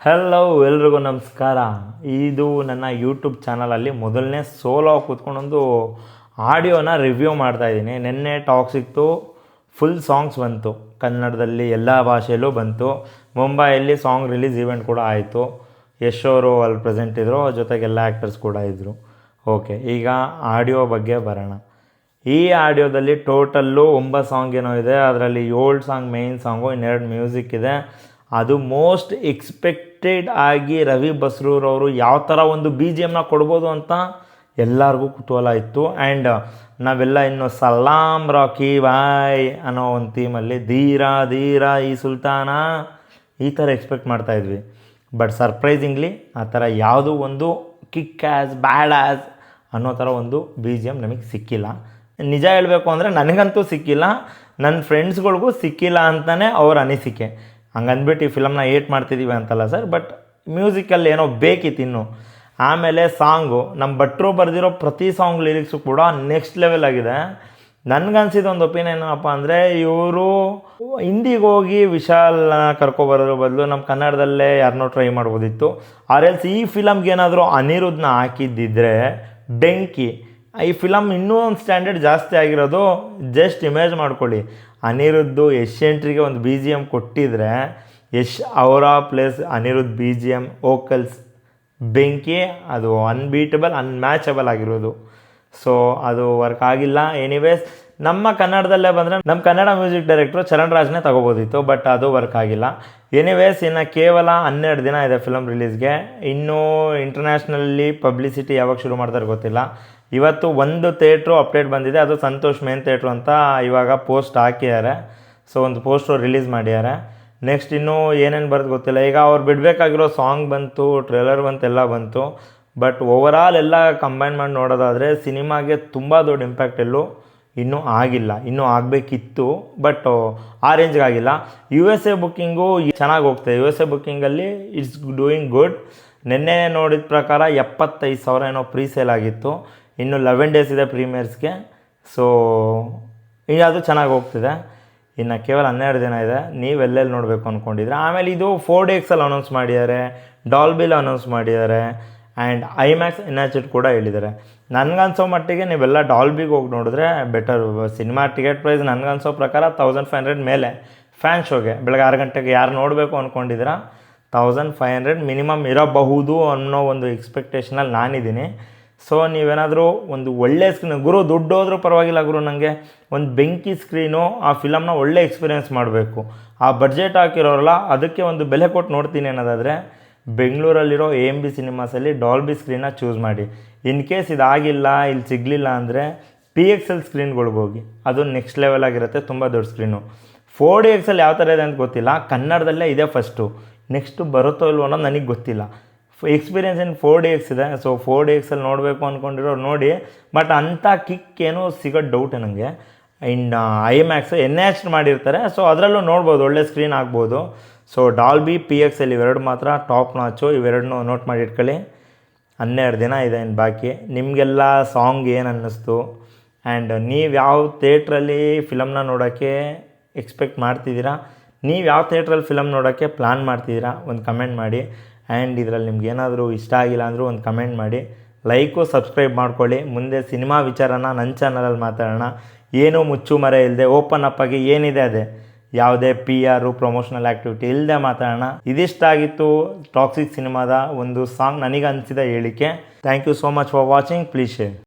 Hello ಎಲ್ರಿಗೂ ನಮಸ್ಕಾರ. ಇದು ನನ್ನ ಯೂಟ್ಯೂಬ್ ಚಾನಲಲ್ಲಿ ಮೊದಲನೇ ಸೋಲೋ ಕೂತ್ಕೊಂಡೊಂದು ಆಡಿಯೋನ ರಿವ್ಯೂ ಮಾಡ್ತಾಯಿದ್ದೀನಿ. ನಿನ್ನೆ ಟಾಕ್ಸಿಕ್ತು ಫುಲ್ ಸಾಂಗ್ಸ್ ಬಂತು, ಕನ್ನಡದಲ್ಲಿ ಎಲ್ಲ ಭಾಷೆಯಲ್ಲೂ ಬಂತು. ಮುಂಬೈಯಲ್ಲಿ ಸಾಂಗ್ ರಿಲೀಸ್ ಈವೆಂಟ್ ಕೂಡ ಆಯಿತು. ಯಶ್ ಅವರು ಅಲ್ಲಿ ಪ್ರೆಸೆಂಟ್ ಇದ್ದರು, ಜೊತೆಗೆ ಎಲ್ಲ ಆ್ಯಕ್ಟರ್ಸ್ ಕೂಡ ಇದ್ದರು. ಓಕೆ, ಈಗ ಆಡಿಯೋ ಬಗ್ಗೆ ಬರೋಣ. ಈ ಆಡಿಯೋದಲ್ಲಿ ಟೋಟಲ್ಲು 9 ಸಾಂಗ್ ಏನೋ ಇದೆ. ಅದರಲ್ಲಿ 7 ಸಾಂಗ್ ಮೇಯ್ನ್ ಸಾಂಗು, 2 ಮ್ಯೂಸಿಕ್ ಇದೆ. ಅದು ಮೋಸ್ಟ್ ಎಕ್ಸ್ಪೆಕ್ಟೆಡ್ ಆಗಿ ರವಿ ಬಸ್ರೂರವರು ಯಾವ ಥರ ಒಂದು ಬಿ ಜಿ ಎಮ್ನ ಕೊಡ್ಬೋದು ಅಂತ ಎಲ್ಲರಿಗೂ ಕುತೂಹಲ ಇತ್ತು. ಆ್ಯಂಡ್ ನಾವೆಲ್ಲ ಇನ್ನು ಸಲಾಂ ರಾಕಿ ಬಾಯ್ ಅನ್ನೋ ಒಂದು ಥೀಮಲ್ಲಿ ಧೀರಾ ಧೀರಾ ಈ ಸುಲ್ತಾನ ಈ ಥರ ಎಕ್ಸ್ಪೆಕ್ಟ್ ಮಾಡ್ತಾಯಿದ್ವಿ. ಬಟ್ ಸರ್ಪ್ರೈಸಿಂಗ್ಲಿ ಆ ಥರ ಯಾವುದೂ ಒಂದು ಕಿಕ್ ಆ್ಯಸ್ ಬ್ಯಾಡ್ ಆ್ಯಸ್ ಅನ್ನೋ ಥರ ಒಂದು ಬಿ ಜಿ ಎಮ್ ನಮಗೆ ಸಿಕ್ಕಿಲ್ಲ. ನಿಜ ಹೇಳಬೇಕು ಅಂದರೆ ನನಗಂತೂ ಸಿಕ್ಕಿಲ್ಲ, ನನ್ನ ಫ್ರೆಂಡ್ಸ್ಗಳಿಗೂ ಸಿಕ್ಕಿಲ್ಲ ಅಂತಲೇ ಅವ್ರ ಅನಿಸಿಕೆ. ಹಂಗಂದ್ಬಿಟ್ಟು ಈ ಫಿಲಮ್ನ ಏಟ್ ಮಾಡ್ತಿದ್ದೀವಿ ಅಂತಲ್ಲ ಸರ್, ಬಟ್ ಮ್ಯೂಸಿಕಲ್ಲಿ ಏನೋ ಬೇಕಿತ್ತು ಇನ್ನು. ಆಮೇಲೆ ಸಾಂಗು, ನಮ್ಮ ಭಟ್ರು ಬರೆದಿರೋ ಪ್ರತಿ ಸಾಂಗ್ ಲಿರಿಕ್ಸು ಕೂಡ ನೆಕ್ಸ್ಟ್ ಲೆವೆಲ್ ಆಗಿದೆ. ನನಗನ್ಸಿದ ಒಂದು ಒಪಿನಿಯನ್ ಏನಪ್ಪ ಅಂದರೆ, ಇವರು ಹಿಂದಿಗೆ ಹೋಗಿ ವಿಶಾಲ್ನ ಕರ್ಕೊಬರೋದ್ರ ಬದಲು ನಮ್ಮ ಕನ್ನಡದಲ್ಲೇ ಯಾರನ್ನೋ ಟ್ರೈ ಮಾಡ್ಬೋದಿತ್ತು. ಆರ್ ಎಲ್ಸ್ ಈ ಫಿಲಮ್ಗೆ ಏನಾದರೂ ಅನಿರುದ್ಧನ ಹಾಕಿದ್ದಿದ್ರೆ ಬೆಂಕಿ. ಈ ಫಿಲಮ್ ಇನ್ನೂ ಒಂದು ಸ್ಟ್ಯಾಂಡರ್ಡ್ ಜಾಸ್ತಿ ಆಗಿರೋದು. ಜಸ್ಟ್ ಇಮೇಜ್ ಮಾಡ್ಕೊಳ್ಳಿ, ಅನಿರುದ್ಧು ಯಶ್ ಎಂಟ್ರಿಗೆ ಒಂದು ಬಿ ಜಿ ಎಮ್ ಕೊಟ್ಟಿದ್ರೆ, ಯಶ್ ಅವರ place Anirudh B G M vocals ಬೆಂಕಿ, ಅದು ಅನ್ಬೀಟಬಲ್ ಅನ್ಮ್ಯಾಚಬಲ್ ಆಗಿರೋದು. ಸೊ ಅದು ವರ್ಕ್ ಆಗಿಲ್ಲ. ಎನಿವೇಸ್ ನಮ್ಮ ಕನ್ನಡದಲ್ಲೇ ಬಂದರೆ ನಮ್ಮ ಕನ್ನಡ ಮ್ಯೂಸಿಕ್ ಡೈರೆಕ್ಟ್ರು ಚರಣ್ ರಾಜ್ನೇ ತಗೋಬೋದಿತ್ತು, ಬಟ್ ಅದು ವರ್ಕ್ ಆಗಿಲ್ಲ. ಎನಿವೇಸ್ ಇನ್ನು ಕೇವಲ 12 ದಿನ ಇದೆ ಫಿಲಮ್ ರಿಲೀಸ್ಗೆ. ಇನ್ನೂ ಇಂಟರ್ನ್ಯಾಷನಲ್ಲಿ ಪಬ್ಲಿಸಿಟಿ ಯಾವಾಗ ಶುರು ಮಾಡ್ತಾರೆ ಗೊತ್ತಿಲ್ಲ. ಇವತ್ತು ಒಂದು ಥಿಯೇಟ್ರು ಅಪ್ಡೇಟ್ ಬಂದಿದೆ, ಅದು ಸಂತೋಷ್ ಮೇನ್ ಥಿಯೇಟ್ರು ಅಂತ ಇವಾಗ ಪೋಸ್ಟ್ ಹಾಕಿದ್ದಾರೆ. ಸೊ ಒಂದು ಪೋಸ್ಟು ರಿಲೀಸ್ ಮಾಡಿದ್ದಾರೆ. ನೆಕ್ಸ್ಟ್ ಇನ್ನೂ ಏನೇನು ಬರೋದು ಗೊತ್ತಿಲ್ಲ. ಈಗ ಅವ್ರು ಬಿಡಬೇಕಾಗಿರೋ ಸಾಂಗ್ ಬಂತು, ಟ್ರೇಲರ್ ಬಂತು, ಎಲ್ಲ ಬಂತು. ಬಟ್ ಓವರಾಲ್ ಎಲ್ಲ ಕಂಬೈನ್ ಮಾಡಿ ನೋಡೋದಾದರೆ ಸಿನಿಮಾಗೆ ತುಂಬ ದೊಡ್ಡ ಇಂಪ್ಯಾಕ್ಟ್ ಎಲ್ಲೂ ಇನ್ನೂ ಆಗಿಲ್ಲ. ಇನ್ನೂ ಆಗಬೇಕಿತ್ತು, ಬಟ್ ಆ ರೇಂಜ್ಗೆ ಆಗಿಲ್ಲ. ಯು ಎಸ್ ಎ ಬುಕ್ಕಿಂಗು ಚೆನ್ನಾಗಿ ಹೋಗ್ತದೆ. ಯು ಎಸ್ ಎ ಬುಕ್ಕಿಂಗಲ್ಲಿ ಇಟ್ಸ್ ಡೂಯಿಂಗ್ ಗುಡ್. ನಿನ್ನೆ ನೋಡಿದ ಪ್ರಕಾರ 75,000 ಏನೋ ಪ್ರೀ ಸೇಲ್ ಆಗಿತ್ತು. ಇನ್ನು 11 ಡೇಸ್ ಇದೆ ಪ್ರೀಮಿಯರ್ಸ್ಗೆ. ಸೊ ಈಗ ಅದು ಚೆನ್ನಾಗಿ ಹೋಗ್ತಿದೆ. ಇನ್ನು ಕೇವಲ 12 ದಿನ ಇದೆ. ನೀವೆಲ್ಲೆಲ್ಲಿ ನೋಡಬೇಕು ಅಂದ್ಕೊಂಡಿದ್ರೆ. ಆಮೇಲೆ ಇದು 4DXಲ್ಲಿ ಅನೌನ್ಸ್ ಮಾಡಿದ್ದಾರೆ, ಡಾಲ್ಬಿಲ್ ಅನೌನ್ಸ್ ಮಾಡಿದ್ದಾರೆ, ಆ್ಯಂಡ್ ಐಮ್ಯಾಕ್ಸ್ ಎನ್ಎಚ್ ಕೂಡ ಹೇಳಿದ್ದಾರೆ. ನನಗನ್ಸೋ ಮಟ್ಟಿಗೆ ನೀವೆಲ್ಲ ಡಾಲ್ಬಿಗೆ ಹೋಗಿ ನೋಡಿದ್ರೆ ಬೆಟರ್. ಸಿನಿಮಾ ಟಿಕೆಟ್ ಪ್ರೈಸ್ ನನಗನ್ಸೋ ಪ್ರಕಾರ 1500 ಮೇಲೆ. ಫ್ಯಾನ್ ಶೋಗೆ ಬೆಳಗ್ಗೆ 6 ಗಂಟೆಗೆ ಯಾರು ನೋಡಬೇಕು ಅಂದ್ಕೊಂಡಿದ್ದೀರಾ 1500 ಮಿನಿಮಮ್ ಇರಬಹುದು ಅನ್ನೋ ಒಂದು ಎಕ್ಸ್ಪೆಕ್ಟೇಷನಲ್ಲಿ ನಾನಿದ್ದೀನಿ. ಸೊ ನೀವೇನಾದರೂ ಒಂದು ಒಳ್ಳೆ ಸ್ಕ್ರೀನ್, ಗುರು ದುಡ್ಡು ಹೋದ್ರೂ ಪರವಾಗಿಲ್ಲ ಗುರು, ನನಗೆ ಒಂದು ಬೆಂಕಿ ಸ್ಕ್ರೀನು ಆ ಫಿಲಮ್ನ ಒಳ್ಳೆ ಎಕ್ಸ್ಪೀರಿಯೆನ್ಸ್ ಮಾಡಬೇಕು. ಆ ಬಡ್ಜೆಟ್ ಹಾಕಿರೋರಲ್ಲ, ಅದಕ್ಕೆ ಒಂದು ಬೆಲೆ ಕೊಟ್ಟು ನೋಡ್ತೀನಿ ಅನ್ನೋದಾದರೆ ಬೆಂಗಳೂರಲ್ಲಿರೋ AMB ಸಿನಿಮಾಸಲ್ಲಿ ಡಾಲ್ಬಿ ಸ್ಕ್ರೀನ್ನ ಚೂಸ್ ಮಾಡಿ. ಇನ್ ಕೇಸ್ ಇದಾಗಿಲ್ಲ, ಇಲ್ಲಿ ಸಿಗಲಿಲ್ಲ ಅಂದರೆ PXL ಸ್ಕ್ರೀನ್ಗಳಿಗೆ ಹೋಗಿ, ಅದು ನೆಕ್ಸ್ಟ್ ಲೆವೆಲ್ ಆಗಿರುತ್ತೆ, ತುಂಬ ದೊಡ್ಡ ಸ್ಕ್ರೀನು. 4DXಲ್ಲಿ ಯಾವ ಥರ ಇದೆ ಅಂತ ಗೊತ್ತಿಲ್ಲ, ಕನ್ನಡದಲ್ಲೇ ಇದೆ ಫಸ್ಟು. ನೆಕ್ಸ್ಟು ಬರುತ್ತೋ ಇಲ್ವೋ ಅನ್ನೋದು ನನಗೆ ಗೊತ್ತಿಲ್ಲ. ಎಕ್ಸ್ಪೀರಿಯೆನ್ಸ್ ಏನು 4DX ಇದೆ. ಸೊ 4DXಲ್ಲಿ ನೋಡಬೇಕು ಅಂದ್ಕೊಂಡಿರೋರು ನೋಡಿ, ಬಟ್ ಅಂಥ ಕಿಕ್ ಏನೂ ಸಿಗೋದು ಡೌಟೆ ನನಗೆ. ಇನ್ನು ಐಮ್ಯಾಕ್ಸ್ ಎನ್ಎಚ್ ಮಾಡಿರ್ತಾರೆ, ಸೊ ಅದರಲ್ಲೂ ನೋಡ್ಬೋದು, ಒಳ್ಳೆ ಸ್ಕ್ರೀನ್ ಆಗ್ಬೋದು. ಸೊ ಡಾಲ್ಬಿ PXL ಇವೆರಡು ಮಾತ್ರ ಟಾಪ್ ನಾಚು. ಇವೆರಡನ್ನೂ ನೋಟ್ ಮಾಡಿ ಇಟ್ಕೊಳ್ಳಿ. 12 ದಿನ ಇದೆ ಇನ್ನು ಬಾಕಿ. ನಿಮಗೆಲ್ಲ ಸಾಂಗ್ ಏನು ಅನ್ನಿಸ್ತು, ಆ್ಯಂಡ್ ನೀವು ಯಾವ ಥಿಯೇಟ್ರಲ್ಲಿ ಫಿಲಮ್ನ ನೋಡೋಕ್ಕೆ ಎಕ್ಸ್ಪೆಕ್ಟ್ ಮಾಡ್ತಿದ್ದೀರಾ, ನೀವು ಯಾವ ಥಿಯೇಟ್ರಲ್ಲಿ ಫಿಲಮ್ ನೋಡೋಕ್ಕೆ ಪ್ಲ್ಯಾನ್ ಮಾಡ್ತಿದ್ದೀರಾ, ಒಂದು ಕಮೆಂಟ್ ಮಾಡಿ. ಆ್ಯಂಡ್ ಇದರಲ್ಲಿ ನಿಮ್ಗೆ ಏನಾದರೂ ಇಷ್ಟ ಆಗಿಲ್ಲ ಅಂದರೂ ಒಂದು ಕಮೆಂಟ್ ಮಾಡಿ. ಲೈಕು ಸಬ್ಸ್ಕ್ರೈಬ್ ಮಾಡ್ಕೊಳ್ಳಿ. ಮುಂದೆ ಸಿನಿಮಾ ವಿಚಾರನ ನನ್ನ ಚಾನಲಲ್ಲಿ ಮಾತಾಡೋಣ. ಏನೂ ಮುಚ್ಚು ಮರೆ ಇಲ್ಲದೆ ಓಪನ್ ಅಪ್ ಆಗಿ ಏನಿದೆ ಅದೇ, ಯಾವುದೇ PR ಪ್ರಮೋಷನಲ್ ಆ್ಯಕ್ಟಿವಿಟಿ ಇಲ್ಲದೆ ಮಾತಾಡೋಣ. ಇದಿಷ್ಟ ಆಗಿತ್ತು ಟಾಕ್ಸಿಕ್ ಸಿನಿಮಾದ ಒಂದು ಸಾಂಗ್ ನನಗೆ ಅನಿಸಿದ ಹೇಳಿಕೆ. Thank you so much for watching. Please share.